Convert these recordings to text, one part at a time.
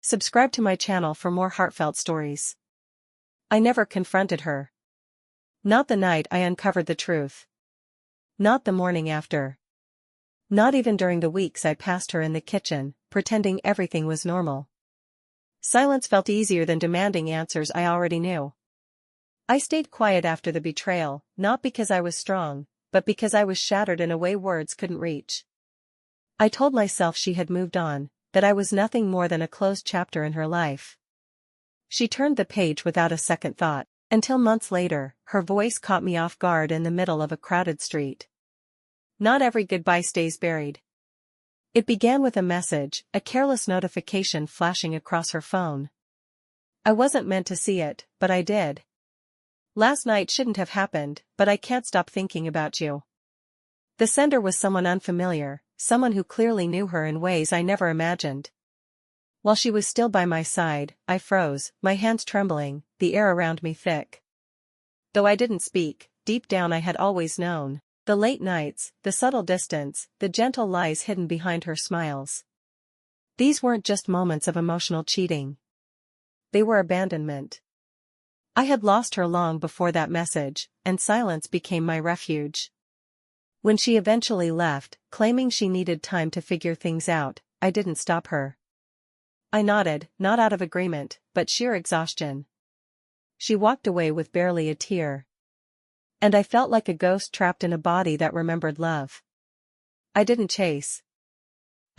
Subscribe to my channel for more heartfelt stories. I never confronted her. Not the night I uncovered the truth. Not the morning after. Not even during the weeks I passed her in the kitchen, pretending everything was normal. Silence felt easier than demanding answers I already knew. I stayed quiet after the betrayal, not because I was strong, but because I was shattered in a way words couldn't reach. I told myself she had moved on, that I was nothing more than a closed chapter in her life. She turned the page without a second thought, until months later, her voice caught me off guard in the middle of a crowded street. Not every goodbye stays buried. It began with a message, a careless notification flashing across her phone. I wasn't meant to see it, but I did. Last night shouldn't have happened, but I can't stop thinking about you. The sender was someone unfamiliar, someone who clearly knew her in ways I never imagined. While she was still by my side, I froze, my hands trembling, the air around me thick. Though I didn't speak, deep down I had always known. The late nights, the subtle distance, the gentle lies hidden behind her smiles. These weren't just moments of emotional cheating. They were abandonment. I had lost her long before that message, and silence became my refuge. When she eventually left, claiming she needed time to figure things out, I didn't stop her. I nodded, not out of agreement, but sheer exhaustion. She walked away with barely a tear. And I felt like a ghost trapped in a body that remembered love. I didn't chase.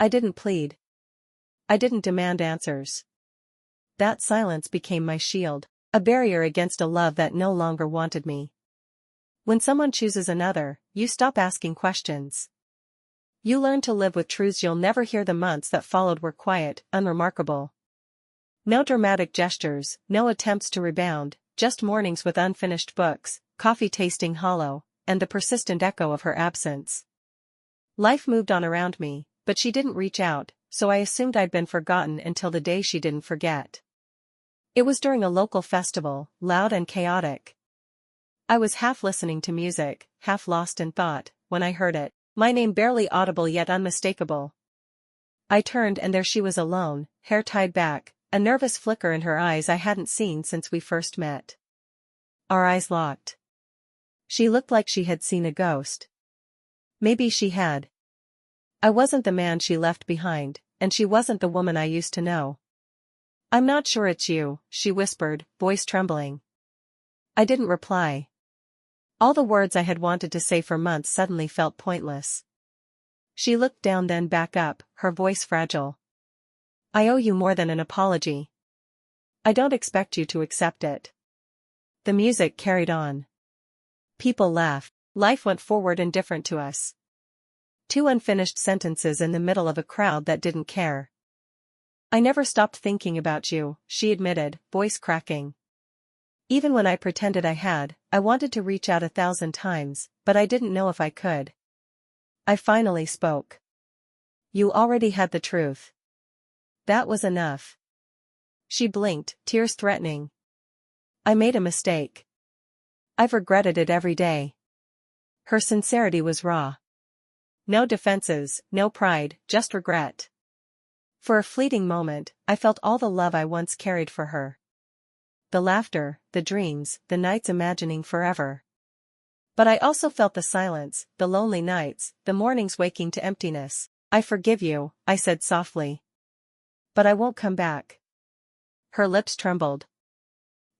I didn't plead. I didn't demand answers. That silence became my shield, a barrier against a love that no longer wanted me. When someone chooses another, you stop asking questions. You learn to live with truths you'll never hear. The months that followed were quiet, unremarkable. No dramatic gestures, no attempts to rebound, just mornings with unfinished books, coffee tasting hollow, and the persistent echo of her absence. Life moved on around me, but she didn't reach out, so I assumed I'd been forgotten until the day she didn't forget. It was during a local festival, loud and chaotic. I was half listening to music, half lost in thought, when I heard it, my name barely audible yet unmistakable. I turned and there she was alone, hair tied back, a nervous flicker in her eyes I hadn't seen since we first met. Our eyes locked. She looked like she had seen a ghost. Maybe she had. I wasn't the man she left behind, and she wasn't the woman I used to know. "I'm not sure it's you," she whispered, voice trembling. I didn't reply. All the words I had wanted to say for months suddenly felt pointless. She looked down then back up, her voice fragile. "I owe you more than an apology. I don't expect you to accept it." The music carried on. People laughed. Life went forward indifferent to us. Two unfinished sentences in the middle of a crowd that didn't care. "I never stopped thinking about you," she admitted, voice cracking. "Even when I pretended I had, I wanted to reach out 1,000 times, but I didn't know if I could." I finally spoke. "You already had the truth." That was enough. She blinked, tears threatening. "I made a mistake. I've regretted it every day." Her sincerity was raw. No defenses, no pride, just regret. For a fleeting moment, I felt all the love I once carried for her. The laughter, the dreams, the nights imagining forever. But I also felt the silence, the lonely nights, the mornings waking to emptiness. "I forgive you," I said softly. "But I won't come back." Her lips trembled.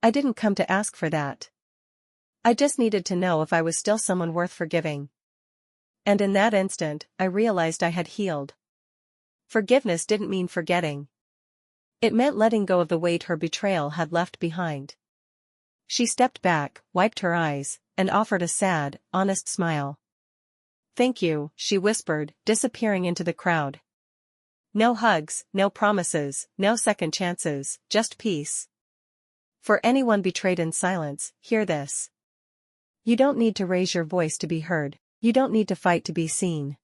"I didn't come to ask for that. I just needed to know if I was still someone worth forgiving." And in that instant, I realized I had healed. Forgiveness didn't mean forgetting. It meant letting go of the weight her betrayal had left behind. She stepped back, wiped her eyes, and offered a sad, honest smile. "Thank you," she whispered, disappearing into the crowd. No hugs, no promises, no second chances, just peace. For anyone betrayed in silence, hear this. You don't need to raise your voice to be heard. You don't need to fight to be seen.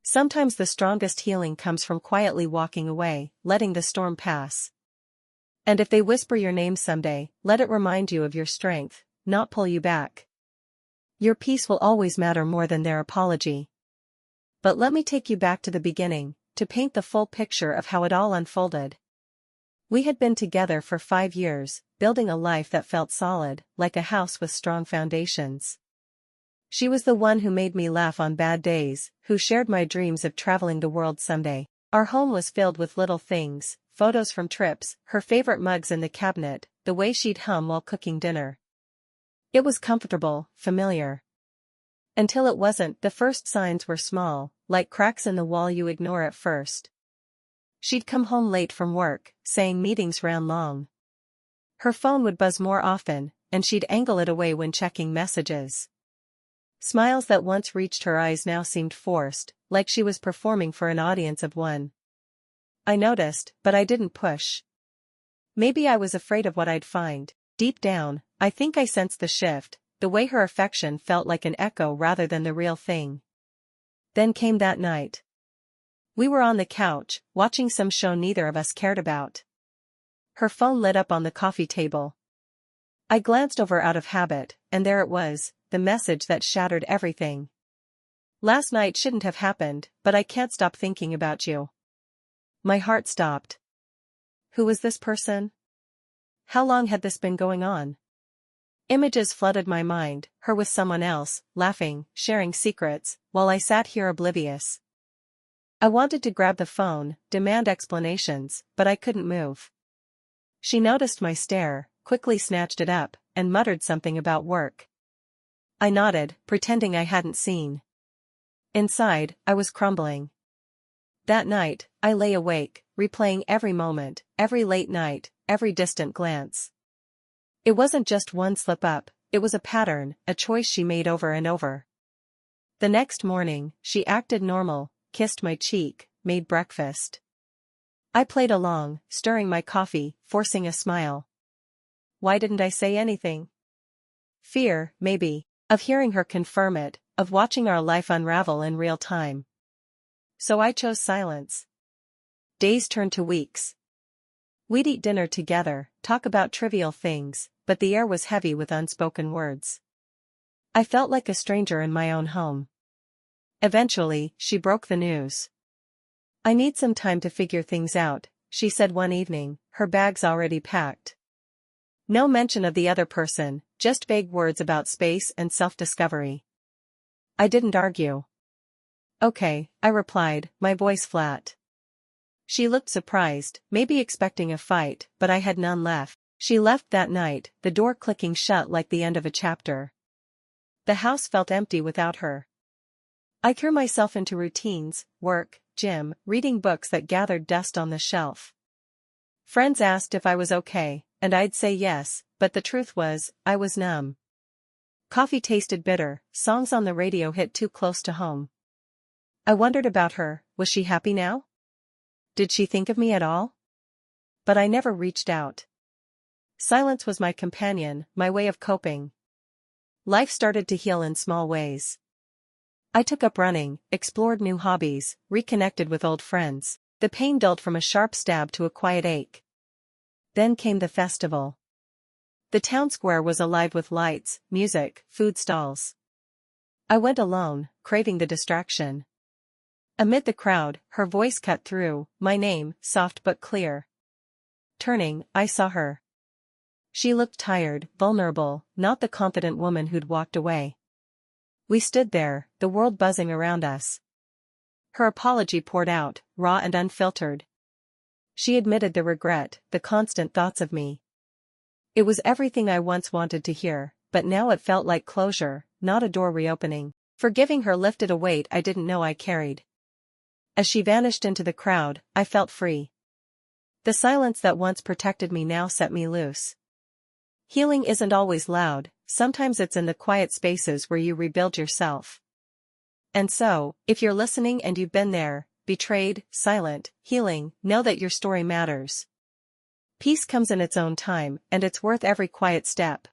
Sometimes the strongest healing comes from quietly walking away, letting the storm pass. And if they whisper your name someday, let it remind you of your strength, not pull you back. Your peace will always matter more than their apology. But let me take you back to the beginning, to paint the full picture of how it all unfolded. We had been together for 5 years, building a life that felt solid, like a house with strong foundations. She was the one who made me laugh on bad days, who shared my dreams of traveling the world someday. Our home was filled with little things, photos from trips, her favorite mugs in the cabinet, the way she'd hum while cooking dinner. It was comfortable, familiar. Until it wasn't. The first signs were small, like cracks in the wall you ignore at first. She'd come home late from work, saying meetings ran long. Her phone would buzz more often, and she'd angle it away when checking messages. Smiles that once reached her eyes now seemed forced, like she was performing for an audience of one. I noticed, but I didn't push. Maybe I was afraid of what I'd find. Deep down, I think I sensed the shift, the way her affection felt like an echo rather than the real thing. Then came that night. We were on the couch, watching some show neither of us cared about. Her phone lit up on the coffee table. I glanced over out of habit, and there it was, the message that shattered everything. Last night shouldn't have happened, but I can't stop thinking about you. My heart stopped. Who was this person? How long had this been going on? Images flooded my mind, her with someone else, laughing, sharing secrets, while I sat here oblivious. I wanted to grab the phone, demand explanations, but I couldn't move. She noticed my stare, quickly snatched it up, and muttered something about work. I nodded, pretending I hadn't seen. Inside, I was crumbling. That night, I lay awake, replaying every moment, every late night, every distant glance. It wasn't just one slip-up, it was a pattern, a choice she made over and over. The next morning, she acted normal, kissed my cheek, made breakfast. I played along, stirring my coffee, forcing a smile. Why didn't I say anything? Fear, maybe, of hearing her confirm it, of watching our life unravel in real time. So I chose silence. Days turned to weeks. We'd eat dinner together, talk about trivial things, but the air was heavy with unspoken words. I felt like a stranger in my own home. Eventually, she broke the news. I need some time to figure things out, she said one evening, her bags already packed. No mention of the other person, just vague words about space and self-discovery. I didn't argue. Okay, I replied, my voice flat. She looked surprised, maybe expecting a fight, but I had none left. She left that night, the door clicking shut like the end of a chapter. The house felt empty without her. I threw myself into routines, work, gym, reading books that gathered dust on the shelf. Friends asked if I was okay, and I'd say yes, but the truth was, I was numb. Coffee tasted bitter, songs on the radio hit too close to home. I wondered about her, was she happy now? Did she think of me at all? But I never reached out. Silence was my companion, my way of coping. Life started to heal in small ways. I took up running, explored new hobbies, reconnected with old friends. The pain dulled from a sharp stab to a quiet ache. Then came the festival. The town square was alive with lights, music, food stalls. I went alone, craving the distraction. Amid the crowd, her voice cut through, my name, soft but clear. Turning, I saw her. She looked tired, vulnerable, not the confident woman who'd walked away. We stood there, the world buzzing around us. Her apology poured out, raw and unfiltered. She admitted the regret, the constant thoughts of me. It was everything I once wanted to hear, but now it felt like closure, not a door reopening. Forgiving her lifted a weight I didn't know I carried. As she vanished into the crowd, I felt free. The silence that once protected me now set me loose. Healing isn't always loud, sometimes it's in the quiet spaces where you rebuild yourself. And so, if you're listening and you've been there, betrayed, silent, healing, know that your story matters. Peace comes in its own time, and it's worth every quiet step.